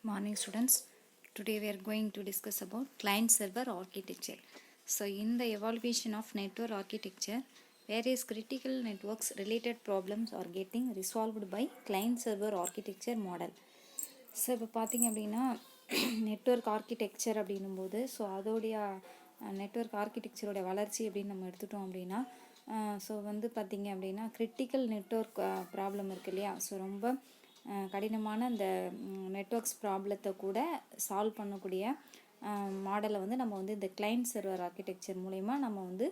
Morning students. Today we are going to discuss about client server architecture. So in the evaluation of network architecture, various critical networks related problems are getting resolved by client server architecture model. So இப்போ பார்த்தீங்க அப்படின்னா network architecture அப்படின்னும்போது so அதோடைய network ஆர்கிடெக்சரோட வளர்ச்சி அப்படின்னு நம்ம எடுத்துட்டோம் அப்படின்னா ஸோ வந்து பார்த்தீங்க அப்படின்னா கிரிட்டிக்கல் நெட்வொர்க் ப்ராப்ளம் இருக்கு இல்லையா, ஸோ ரொம்ப கடினமான அந்த நெட்வொர்க்ஸ் ப்ராப்ளத்தை கூட சால்வ் பண்ணக்கூடிய மாடலை வந்து நம்ம வந்து இந்த கிளைண்ட் சர்வர் ஆர்கிடெக்சர் மூலயமா நம்ம வந்து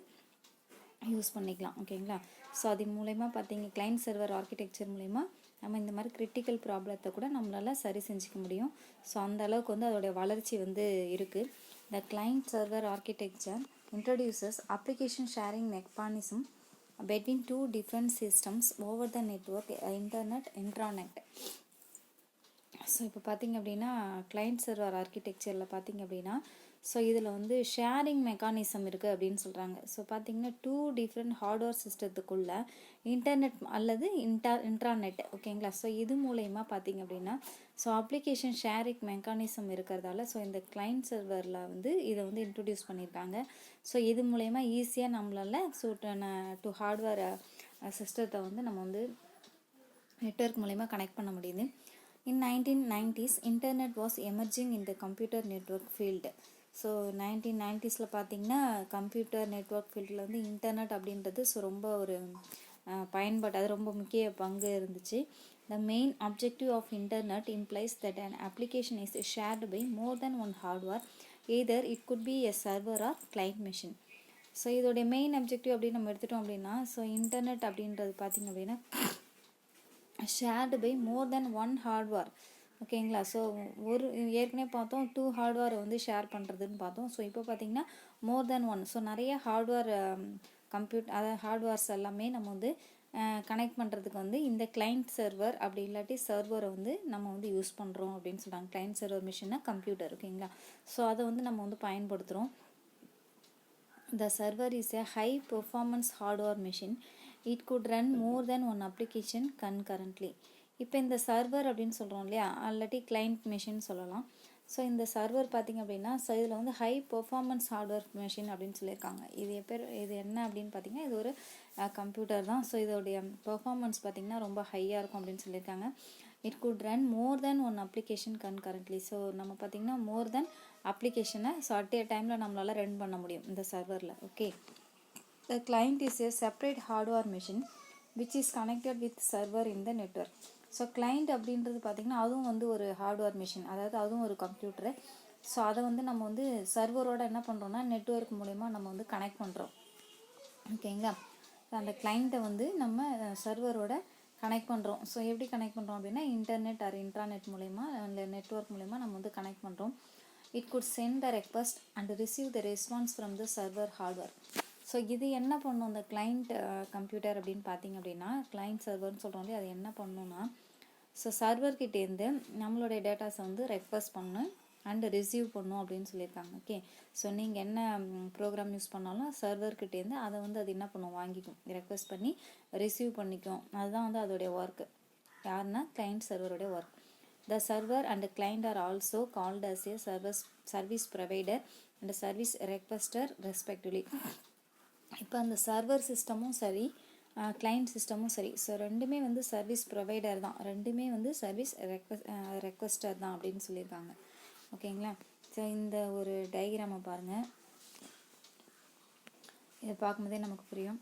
யூஸ் பண்ணிக்கலாம். ஓகேங்களா? ஸோ அது மூலயமா பார்த்தீங்க கிளைண்ட் சர்வர் ஆர்கிடெக்சர் மூலயமா நம்ம இந்த மாதிரி கிரிட்டிக்கல் ப்ராப்ளத்தை கூட நம்மளால் சரி செஞ்சுக்க முடியும். ஸோ அந்த அளவுக்கு வந்து அதோடைய வளர்ச்சி வந்து இருக்குது. த client server architecture introduces application sharing mechanism between two different systems over the network, internet, intranet. So இப்போ பார்த்தீங்க அப்படின்னா கிளைண்ட் சர்வர் ஆர்கிடெக்சரில் பார்த்தீங்க அப்படின்னா ஸோ இதில் வந்து ஷேரிங் மெக்கானிசம் இருக்குது அப்படின்னு சொல்கிறாங்க. ஸோ பார்த்தீங்கன்னா டூ டிஃப்ரெண்ட் ஹார்ட்வேர் சிஸ்டத்துக்குள்ள இன்டர்நெட் அல்லது இன்ட்ராநெட். ஓகேங்களா? ஸோ இது மூலயமா பார்த்தீங்க அப்படின்னா ஸோ அப்ளிகேஷன் ஷேரிங் மெக்கானிசம் இருக்கிறதால ஸோ இந்த கிளைண்ட் சர்வரில் வந்து இதை வந்து இன்ட்ரடியூஸ் பண்ணியிருக்காங்க. ஸோ இது மூலயமா ஈஸியாக நம்மளால் ஸோ டூ ஹார்ட்வேர் சிஸ்டத்தை வந்து நம்ம வந்து நெட்வொர்க் மூலயமா கனெக்ட் பண்ண முடியுது. In 1990s, internet was emerging in the computer network field. So 1990ஸில் பார்த்தீங்கன்னா கம்ப்யூட்டர் நெட்வொர்க் ஃபீல்டில் வந்து இன்டர்நெட் அப்படின்றது ஸோ ரொம்ப ஒரு பயன்பாடு, அது ரொம்ப முக்கிய பங்கு இருந்துச்சு. The main objective of internet implies that an application is shared by more than one hardware. Either it could be a server or client machine. So இதோடைய மெயின் அப்ஜெக்டிவ் அப்படின்னு நம்ம எடுத்துட்டோம் அப்படின்னா ஸோ இன்டர்நெட் அப்படின்றது பார்த்திங்க அப்படின்னா shared by more then one hardware. ஓகேங்களா? So ஒரு ஏற்கனவே பார்த்தோம் 2 ஹார்ட்வேரை வந்து ஷேர் பண்ணுறதுன்னு பார்த்தோம். ஸோ இப்போ பார்த்திங்கன்னா மோர் தென் ஒன். ஸோ நிறைய ஹார்ட்வேர் அதாவது ஹார்ட்வேர்ஸ் எல்லாமே நம்ம வந்து கனெக்ட் பண்ணுறதுக்கு வந்து இந்த கிளைண்ட் சர்வர் அப்படி இல்லாட்டி சர்வரை வந்து நம்ம வந்து யூஸ் பண்ணுறோம் அப்படின்னு சொல்கிறாங்க. கிளைண்ட் சர்வர் மிஷின்னா கம்ப்யூட்டர். ஓகேங்களா? ஸோ அதை வந்து நம்ம வந்து பயன்படுத்துகிறோம். The server is a high performance hardware machine. It could run more than one application concurrently. இப்போ இந்த சர்வர் அப்படின்னு சொல்கிறோம் இல்லையா, அல்லாட்டி கிளைண்ட் மெஷின் சொல்லலாம். ஸோ இந்த சர்வர் பார்த்திங்க அப்படின்னா ஸோ இதில் வந்து ஹை பெர்ஃபார்மன்ஸ் ஹார்ட்வேர் மெஷின் அப்படின்னு சொல்லியிருக்காங்க. இது என்ன அப்படின்னு பார்த்தீங்கன்னா இது ஒரு கம்ப்யூட்டர் தான். ஸோ இதோடைய பெர்ஃபார்மன்ஸ் பார்த்திங்கன்னா ரொம்ப ஹையாக இருக்கும் அப்படின்னு சொல்லியிருக்காங்க. It could run more then one application concurrently. So நம்ம பார்த்திங்கன்னா மோர் தென் அப்ளிகேஷனை ஸோ அட் ஏ டைமில் நம்மளால் ரன் பண்ண முடியும் இந்த சர்வரில். Okay. The client is a separate hardware machine which is connected with server in the network. So client அப்படின்றது பார்த்திங்கன்னா அதுவும் வந்து ஒரு ஹார்ட்வேர் மிஷின், அதாவது அதுவும் ஒரு கம்ப்யூட்டரு. ஸோ அதை வந்து நம்ம வந்து சர்வரோட என்ன பண்ணுறோம்னா நெட்வொர்க் மூலயமா நம்ம வந்து கனெக்ட் பண்ணுறோம். ஓகேங்களா? அந்த கிளைண்ட்டை வந்து நம்ம சர்வரோட கனெக்ட் பண்ணுறோம். ஸோ எப்படி கனெக்ட் பண்ணுறோம் அப்படின்னா இன்டர்நெட் ஆர் இன்ட்ராநெட் மூலயமா அந்த நெட்வொர்க் மூலயமா நம்ம வந்து கனெக்ட் பண்ணுறோம். It could send the request and receive the response from the server hardware. So இது என்ன பண்ணும் அந்த கிளைண்ட் கம்ப்யூட்டர் அப்படின்னு பார்த்தீங்க அப்படின்னா கிளைண்ட் சர்வர்னு சொல்கிறோம் இல்லையா, அது என்ன பண்ணணும்னா ஸோ சர்வர்கிட்டேருந்து நம்மளுடைய டேட்டாஸை வந்து ரெக்வஸ்ட் பண்ணணும் அண்டு ரிசீவ் பண்ணும் அப்படின்னு சொல்லியிருக்காங்க. ஓகே. ஸோ நீங்கள் என்ன ப்ரோக்ராம் யூஸ் பண்ணாலும் சர்வர்கிட்டேருந்து அதை வந்து அது என்ன பண்ணும் வாங்கிக்கும், ரெக்வஸ்ட் பண்ணி ரிசீவ் பண்ணிக்கும். அதுதான் வந்து அதோடைய ஒர்க்கு. யாருன்னா கிளைண்ட் சர்வருடைய work. The server and the client are also called as a service provider and a service requester respectively. இப்போ அந்த சர்வர் சிஸ்டமும் சரி கிளைண்ட் சிஸ்டமும் சரி ஸோ ரெண்டுமே வந்து சர்வீஸ் ப்ரொவைடர் தான், ரெண்டுமே வந்து சர்வீஸ் ரெக்வஸ்டர் தான் அப்படின்னு சொல்லியிருக்காங்க. ஓகேங்களா? ஸோ இந்த ஒரு டயக்ராமை பாருங்கள், இதை பார்க்கும்போதே நமக்கு புரியும்.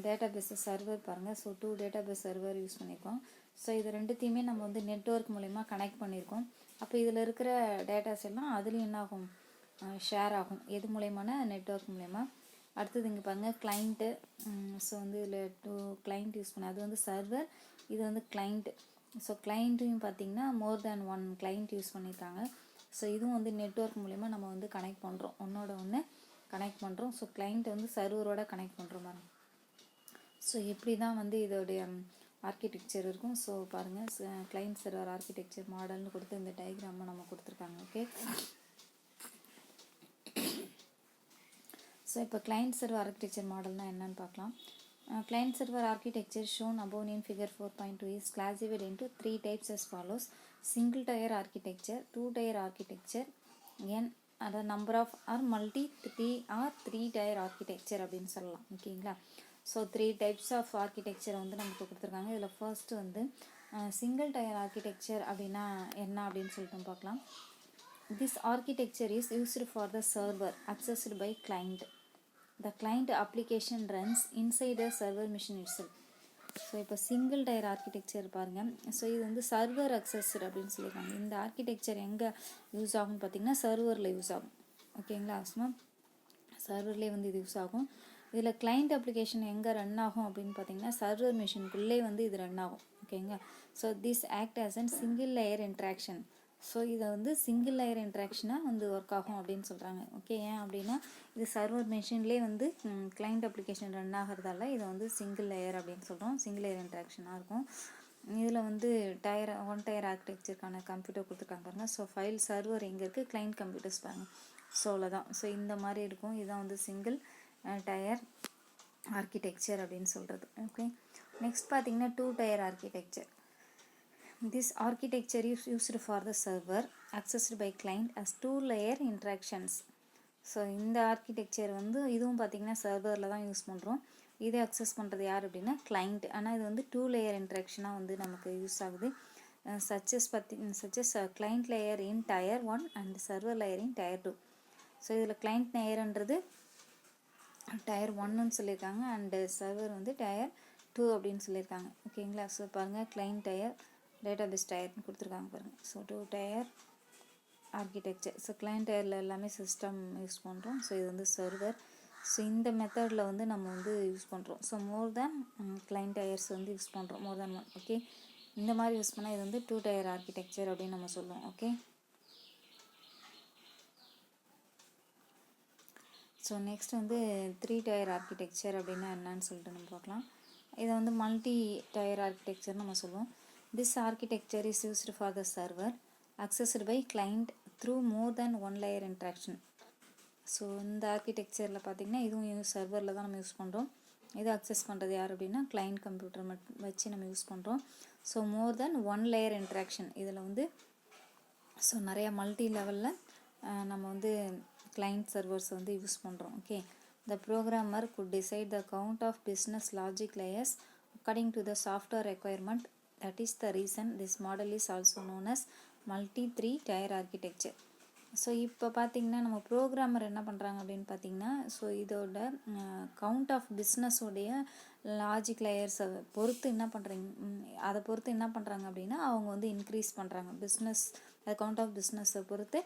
டேட்டா பேஸ் சர்வர் பாருங்கள். So 2 database server use பண்ணியிருக்கோம். ஸோ இது ரெண்டுத்தையுமே நம்ம வந்து நெட்வொர்க் மூலயமா கனெக்ட் பண்ணியிருக்கோம். அப்போ இதில் இருக்கிற டேட்டாஸ் எல்லாம் அதுலேயும் என்ன ஆகும், ஷேர் ஆகும். எது மூலயமான நெட்வொர்க் மூலயமா. அடுத்தது இங்கே பாருங்கள் கிளைண்ட்டு. ஸோ வந்து இதில் 2 கிளைண்ட் யூஸ் பண்ண, அது வந்து சர்வர், இது வந்து கிளைண்ட்டு. ஸோ கிளைண்ட்டையும் பார்த்திங்கன்னா மோர் தேன் ஒன் கிளைண்ட் யூஸ் பண்ணியிருக்காங்க. ஸோ இதுவும் வந்து நெட்வொர்க் மூலயமா நம்ம வந்து கனெக்ட் பண்ணுறோம், ஒன்றோட ஒன்று கனெக்ட் பண்ணுறோம். ஸோ கிளைண்ட்டை வந்து சர்வரோட கனெக்ட் பண்ணுறோம் பாருங்கள். ஸோ இப்படி தான் வந்து இதோடைய ஆர்கிடெக்சர் இருக்கும். ஸோ பாருங்கள் கிளைண்ட் சர்வர் ஆர்கிடெக்சர் மாடல்னு கொடுத்து இந்த டயக்ராமை நம்ம கொடுத்துருக்காங்க. ஓகே. ஸோ இப்போ கிளைண்ட் சர்வர் ஆர்கிடெக்சர் மாடல்னால் என்னன்னு பார்க்கலாம். Client server architecture shown above in figure 4.2 is classified into three types as follows: single tier architecture, two tier architecture, again other number of or multi three tier architecture அப்படின்னு சொல்லலாம். ஓகேங்களா? So three types of architecture வந்து நமக்கு கொடுத்துருக்காங்க. இதில் first வந்து single tyre architecture அப்படின்னா என்ன அப்படின்னு சொல்லிட்டு பார்க்கலாம். This architecture is used for the server accessed by client. The client application runs inside the server machine itself. So இப்போ சிங்கிள் டயர் ஆர்கிடெக்சர் பாருங்கள். ஸோ இது வந்து சர்வர் அக்சஸ்டு அப்படின்னு சொல்லியிருக்காங்க. இந்த ஆர்கிடெக்சர் எங்கே யூஸ் ஆகும்னு பார்த்தீங்கன்னா சர்வரில் யூஸ் ஆகும். ஓகேங்களா? சும்மா சர்வர்லேயே வந்து இது யூஸ் ஆகும். இதில் கிளைண்ட் அப்ளிகேஷன் எங்கே ரன் ஆகும் அப்படின்னு பார்த்தீங்கன்னா சர்வர் மிஷினுக்குள்ளே வந்து இது ரன் ஆகும். ஓகேங்களா? So this act as an single layer interaction. So இதை வந்து சிங்கிள் லேயர் இன்ட்ராக்ஷனாக வந்து ஒர்க் ஆகும் அப்படின்னு சொல்கிறாங்க. ஓகே, ஏன் அப்படின்னா இது சர்வர் மிஷின்லேயே வந்து கிளைண்ட் அப்ளிகேஷன் ரன் ஆகிறதால இதை வந்து சிங்கிள் லேயர் அப்படின்னு சொல்கிறோம். சிங்கிள் லேயர் இன்ட்ராக்ஷனாக இருக்கும். இதில் வந்து ஒன் டயர் ஆர்கிடெக்சருக்கான கம்ப்யூட்டர் கொடுத்துருக்காங்க பாருங்கள். ஸோ ஃபைல் சர்வர் எங்கே இருக்குது, கிளைண்ட் கம்ப்யூட்டர்ஸ் பாருங்கள். ஸோ அவ்வளோதான். ஸோ இந்த மாதிரி இருக்கும். இதுதான் வந்து சிங்கிள் டயர் ஆர்கிடெக்சர் அப்படின்னு சொல்கிறது. ஓகே, நெக்ஸ்ட் பார்த்தீங்கன்னா two tier architecture. This architecture is used for the server accessed by client as two layer interactions. So இந்த ஆர்கிடெக்சர் வந்து இதுவும் பார்த்திங்கன்னா சர்வரில் தான் யூஸ் பண்ணுறோம். இதை அக்சஸ் பண்ணுறது யார் அப்படின்னா கிளைண்ட். ஆனால் இது வந்து டூ லேயர் இன்ட்ராக்ஷனாக வந்து நமக்கு யூஸ் ஆகுது. Such as client layer in tier 1 and server layer in tier 2. So இதில் கிளைண்ட் லேயர்ன்றது டயர் 1ன்னு சொல்லியிருக்காங்க அண்டு சர்வர் வந்து டயர் 2 அப்படின்னு சொல்லியிருக்காங்க. ஓகேங்களா? ஸோ பாருங்கள், கிளைண்ட் டயர், டேட்டாபேஸ் டயர்னு கொடுத்துருக்காங்க பாருங்கள். So two tier architecture. So client டயரில் எல்லாமே சிஸ்டம் யூஸ் பண்ணுறோம். ஸோ இது வந்து சர்வர். ஸோ இந்த மெத்தடில் வந்து நம்ம வந்து யூஸ் பண்ணுறோம். ஸோ மோர் தேன் கிளைண்ட் டயர்ஸ் வந்து யூஸ் பண்ணுறோம், மோர் தேன் ஒன். ஓகே, இந்த மாதிரி யூஸ் பண்ணால் இது வந்து டூ டயர் ஆர்கிடெக்சர் அப்படின்னு நம்ம சொல்லுவோம். ஓகே, ஸோ நெக்ஸ்ட் வந்து த்ரீ டயர் ஆர்கிடெக்சர் அப்படின்னா என்னன்னு சொல்லிட்டு நம்ம பார்க்கலாம். இதை வந்து மல்டி டயர் ஆர்கிடெக்சர்னு நம்ம சொல்லுவோம். This architecture is used for the server accessed by client through more than one layer interaction. So இந்த ஆர்கிடெக்சரில் பார்த்திங்கன்னா இதுவும் சர்வரில் தான் நம்ம யூஸ் பண்ணுறோம். இதை அக்சஸ் பண்ணுறது யார் அப்படின்னா கிளைண்ட் கம்ப்யூட்டர் வச்சு நம்ம யூஸ் பண்ணுறோம். ஸோ மோர் தென் ஒன் லேயர் இன்ட்ராக்ஷன். இதில் வந்து ஸோ நிறையா மல்டி லெவலில் நம்ம வந்து கிளைண்ட் சர்வர்ஸ் வந்து யூஸ் பண்ணுறோம். Okay, the programmer could decide the count of business logic layers according to the software requirement. That is the reason this model is also known as multi three tier architecture. So இப்போ பார்த்திங்கன்னா நம்ம programmer என்ன பண்ணுறாங்க அப்படின்னு பார்த்திங்கன்னா, so இதோட count of பிஸ்னஸோடைய logic லேயர்ஸை பொறுத்து என்ன பண்ணுறீங்க, அதை பொறுத்து என்ன பண்ணுறாங்க அப்படின்னா அவங்க வந்து இன்க்ரீஸ் பண்ணுறாங்க. பிஸ்னஸ் கவுண்ட் ஆஃப் பிஸ்னஸை பொறுத்து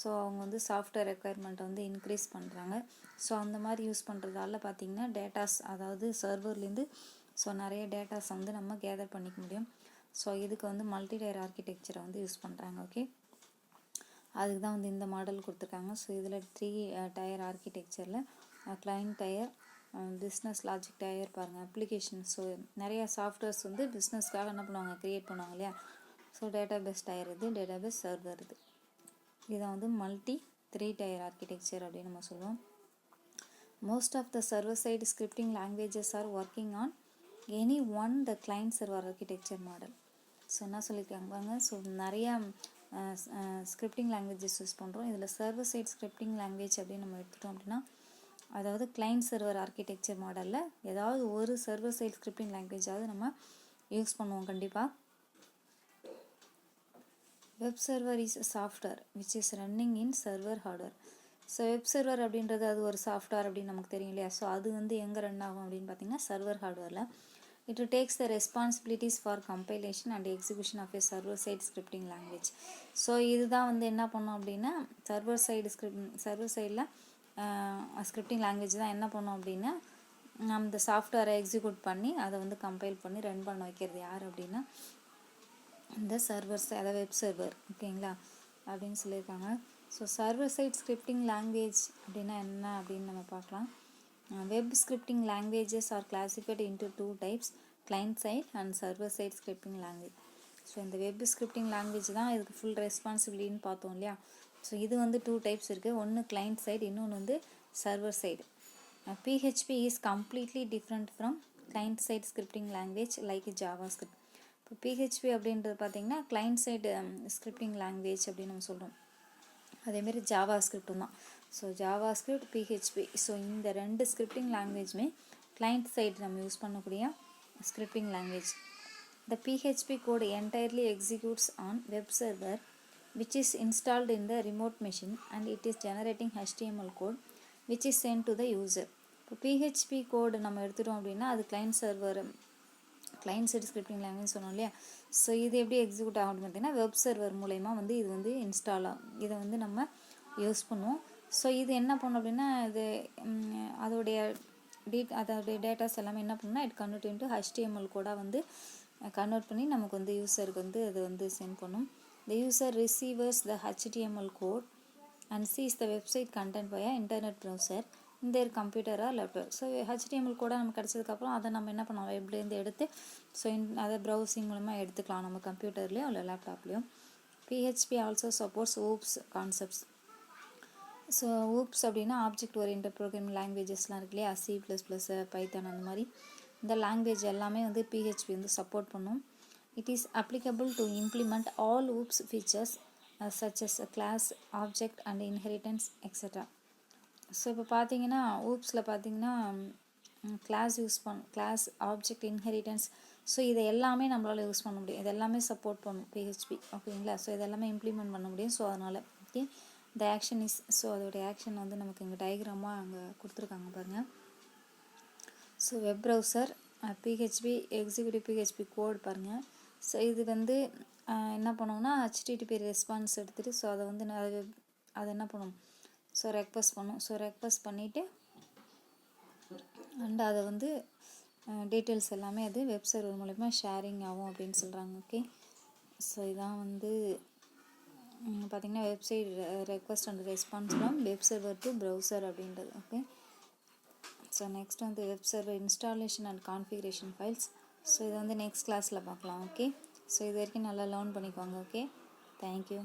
ஸோ அவங்க வந்து சாஃப்ட்வேர் ரெக்குயர்மெண்ட்டை வந்து இன்க்ரீஸ் பண்ணுறாங்க. ஸோ அந்த மாதிரி யூஸ் பண்ணுறதால பார்த்திங்கன்னா டேட்டாஸ், அதாவது சர்வர்லேருந்து ஸோ நிறைய டேட்டாஸை வந்து நம்ம கேதர் பண்ணிக்க முடியும். ஸோ இதுக்கு வந்து மல்டி டயர் ஆர்கிடெக்சரை வந்து யூஸ் பண்ணுறாங்க. ஓகே, அதுக்கு தான் வந்து இந்த மாடல் கொடுத்துருக்காங்க. ஸோ இதில் த்ரீ டயர் ஆர்கிடெக்சரில் client tier, business logic tier பாருங்கள், அப்ளிகேஷன். ஸோ நிறையா சாஃப்ட்வேர்ஸ் வந்து பிஸ்னஸ்க்காக என்ன பண்ணுவாங்க, க்ரியேட் பண்ணுவாங்க இல்லையா. ஸோ டேட்டாபேஸ் டயர் இது, டேட்டாபேஸ் சர்வர் இது. இதை வந்து மல்டி த்ரீ டயர் ஆர்கிடெக்சர் அப்படின்னு நம்ம சொல்லுவோம். Most of the server side scripting languages are working on any one the client server architecture model. So என்ன சொல்லியிருக்காங்க பாருங்க. ஸோ நிறையா ஸ்கிரிப்டிங் லாங்குவேஜஸ் யூஸ் பண்ணுறோம். இதில் சர்வர் சைட் ஸ்கிரிப்டிங் லாங்குவேஜ் அப்படின்னு நம்ம எடுத்துட்டோம் அப்படின்னா, அதாவது கிளைண்ட் சர்வர் ஆர்கிடெக்சர் மாடலில் ஏதாவது ஒரு சர்வர் சைட் ஸ்கிரிப்டிங் லாங்குவேஜாவது நம்ம யூஸ் பண்ணுவோம் கண்டிப்பாக. Web server is software which is running in server hardware. So web server அப்படின்றது அது ஒரு சாஃப்ட்வேர் அப்படின்னு நமக்கு தெரியும் இல்லையா. ஸோ அது வந்து எங்கே ரன் ஆகும் அப்படின்னு பார்த்தீங்கன்னா சர்வர் ஹார்ட்வேரில். It takes the responsibilities for compilation and execution of a server side scripting language. So இதுதான் வந்து என்ன பண்ணோம் அப்படின்னா சர்வர் சைடில் ஸ்கிரிப்டிங் லாங்குவேஜ் தான் என்ன பண்ணோம் அப்படின்னா அந்த சாஃப்ட்வேரை எக்ஸிக்யூட் பண்ணி அதை வந்து கம்பைல் பண்ணி ரன் பண்ண வைக்கிறது யார் அப்படின்னா இந்த சர்வர்ஸ், அதாவது வெப் சர்வர். ஓகேங்களா அப்படின்னு சொல்லியிருக்காங்க. So server side scripting language அப்படின்னா என்ன அப்படின்னு நம்ம பார்க்கலாம். Web scripting languages are classified into two types, client side and server side scripting language. So இந்த வெப் ஸ்கிரிப்டிங் லாங்குவேஜ் தான் இதுக்கு ஃபுல் ரெஸ்பான்சிபிலிட்டின்னு பார்த்தோம் இல்லையா. ஸோ இது வந்து டூ டைப்ஸ் இருக்குது. ஒன்று கிளைண்ட் சைடு, இன்னொன்று வந்து server side. PHP is completely different from client side scripting language like JavaScript. இப்போ PHP அப்படின்றது பார்த்தீங்கன்னா client side scripting language அப்படின்னு நம்ம சொல்கிறோம். அதேமாரி ஜாவாஸ்கிரிப்டும் தான். ஸோ ஜாவாஸ்கிரிப்ட் PHP, ஸோ இந்த ரெண்டு ஸ்கிரிப்டிங் லாங்குவேஜுமே கிளைண்ட் சைடு நம்ம யூஸ் பண்ணக்கூடிய scripting language. The PHP code entirely executes on web server which is installed in the remote machine and it is generating HTML code which is sent to the user. இப்போ PHP கோடு நம்ம எடுத்துட்டோம் அப்படின்னா அது client side scripting language சொன்னோம் இல்லையா. So இது எப்படி execute ஆகும் பார்த்தீங்கன்னா வெப் சர்வர் மூலயமா இது இன்ஸ்டால் ஆகும். இதை நம்ம யூஸ் பண்ணுவோம். ஸோ இது என்ன பண்ணும் அப்படின்னா இது அதோடைய டேட்டாஸ் எல்லாமே என்ன பண்ணுன்னா இட் கன்வெர்ட் இன்டு HTML கோடாக கன்வெர்ட் பண்ணி நமக்கு யூசருக்கு அது சென்ட் பண்ணும். The user receives the HTML code and sees the website content via internet browser in their computer or laptop. So HTML கோடாக நமக்கு கிடச்சதுக்கப்புறம் அதை நம்ம என்ன பண்ணோம் வெப்லேருந்து எடுத்து ஸோ அதை ப்ரௌசிங் மூலமாக எடுத்துக்கலாம் நம்ம கம்ப்யூட்டர்லேயோ இல்லை லேப்டாப்லேயோ. PHP also supports oops concepts. So oops அப்படின்னா ஆப்ஜெக்ட் ஓரியன்டட் ப்ரோக்ராமிங் லாங்குவேஜஸ்லாம் இருக்கு இல்லையா, C++, பைத்தான் அந்த மாதிரி இந்த லாங்குவேஜ் எல்லாமே PHP சப்போர்ட் பண்ணும். It is applicable to implement all OOPS features such as a class, object and inheritance etc. So இப்போ பார்த்தீங்கன்னா ஓப்ஸில் பார்த்தீங்கன்னா class class object inheritance so இதை எல்லாமே நம்மளால் யூஸ் பண்ண முடியும். இது எல்லாமே சப்போர்ட் பண்ணும் PHP, ஓகேங்களா. ஸோ இதெல்லாமே இம்ப்ளிமெண்ட் பண்ண முடியும். ஸோ அதனால் okay the action is, so அதோடைய ஆக்ஷன் நமக்கு இங்கே டயக்ராமாக அங்கே கொடுத்துருக்காங்க பாருங்கள். So web browser PHP executive PHP code பாருங்கள். ஸோ இது என்ன பண்ணுவோம்னா HTTP ரெஸ்பான்ஸ் எடுத்துகிட்டு ஸோ அதை என்ன பண்ணும் ஸோ ரெக்வஸ்ட் பண்ணும். ஸோ ரெக்வஸ்ட் பண்ணிவிட்டு அண்ட் அதை டீட்டெயில்ஸ் எல்லாமே அது வெப் சர்வர் மூலமா ஷேரிங் ஆகும் அப்படின்னு சொல்கிறாங்க. ஓகே ஸோ இதான் பார்த்திங்கன்னா website request and response from web server to browser அப்படின்றது. Okay so next web server installation and configuration files. So இது நெக்ஸ்ட் கிளாஸில் பார்க்கலாம். ஓகே ஸோ இது வரைக்கும் நல்லா லேர்ன் பண்ணிக்கோங்க. Okay thank you.